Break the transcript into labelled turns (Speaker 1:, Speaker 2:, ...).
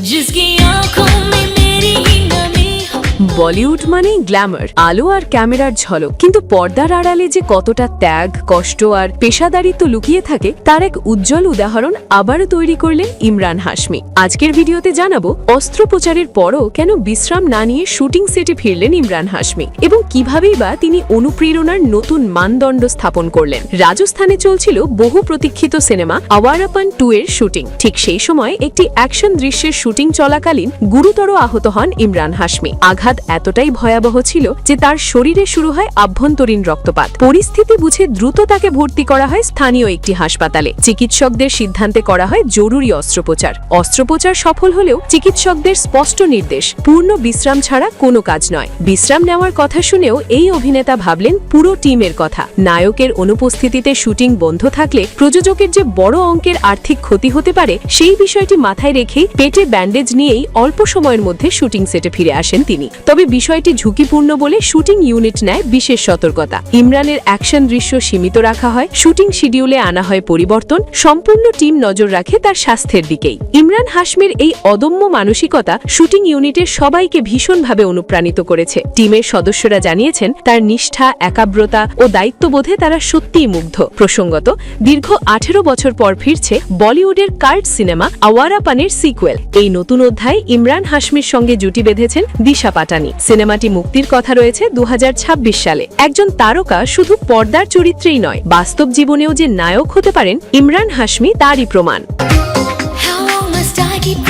Speaker 1: जिसकी आंखों में मेरी ही नमी।
Speaker 2: বলিউড মানে গ্ল্যামার, আলো আর ক্যামেরার ঝলক, কিন্তু পর্দার আড়ালে যে কতটা ত্যাগ, কষ্ট আর পেশাদারিত্ব লুকিয়ে থাকে তার এক উজ্জ্বল উদাহরণ আবারও তৈরি করলেন ইমরান হাশমি। আজকের ভিডিওতে জানাবো অস্ত্রোপচারের পরও কেন বিশ্রাম না নিয়ে শুটিং সেটে ফিরলেন ইমরান হাশমি এবং কিভাবেই বা তিনি অনুপ্রেরণার নতুন মানদণ্ড স্থাপন করলেন। রাজস্থানে চলছিল বহু প্রতীক্ষিত সিনেমা আওয়ারাপান 2 এর শুটিং। ঠিক সেই সময় একটি অ্যাকশন দৃশ্যের শুটিং চলাকালীন গুরুতর আহত হন ইমরান হাশমি। আঘাত এতটাই ভয়াবহ ছিল যে তার শরীরে শুরু হয় আভ্যন্তরীণ রক্তপাত। পরিস্থিতি বুঝে দ্রুত তাকে ভর্তি করা হয় স্থানীয় একটি হাসপাতালে। চিকিৎসকদের সিদ্ধান্তে করা হয় জরুরি অস্ত্রোপচার। অস্ত্রোপচার সফল হলেও চিকিৎসকদের স্পষ্ট নির্দেশ, পূর্ণ বিশ্রাম ছাড়া কোনো কাজ নয়। বিশ্রাম নেওয়ার কথা শুনেও এই অভিনেতা ভাবলেন পুরো টিমের কথা। নায়কের অনুপস্থিতিতে শুটিং বন্ধ থাকলে প্রযোজকের যে বড় অঙ্কের আর্থিক ক্ষতি হতে পারে সেই বিষয়টি মাথায় রেখেই পেটে ব্যান্ডেজ নিয়েই অল্প সময়ের মধ্যে শুটিং সেটে ফিরে আসেন তিনি। তবে বিষয়টি ঝুঁকিপূর্ণ বলে শুটিং ইউনিট নেয় বিশেষ সতর্কতা। ইমরানের অ্যাকশন দৃশ্য সীমিত রাখা হয়, শুটিং শিডিউলে আনা হয় পরিবর্তন, সম্পূর্ণ টিম নজর রাখে তার স্বাস্থ্যের দিকেই। ইমরান হাশমির এই অদম্য মানসিকতা শুটিং ইউনিটের সবাইকে ভীষণভাবে অনুপ্রাণিত করেছে। টিমের সদস্যরা জানিয়েছেন তার নিষ্ঠা, একাগ্রতা ও দায়িত্ববোধে তারা সত্যিই মুগ্ধ। প্রসঙ্গত, দীর্ঘ 18 বছর পর ফিরছে বলিউডের কাল্ট সিনেমা আওয়ারাপানের সিকুয়েল। এই নতুন অধ্যায় ইমরান হাশমির সঙ্গে জুটি বেঁধেছেন দিশা পাটানি। সিনেমাটি মুক্তির কথা রয়েছে 2026 সালে। একজন তারকা শুধু পর্দার চরিত্রেই নয়, বাস্তব জীবনেও যে নায়ক হতে পারেন ইমরান হাশমি তারই প্রমাণ।
Speaker 1: How long must I keep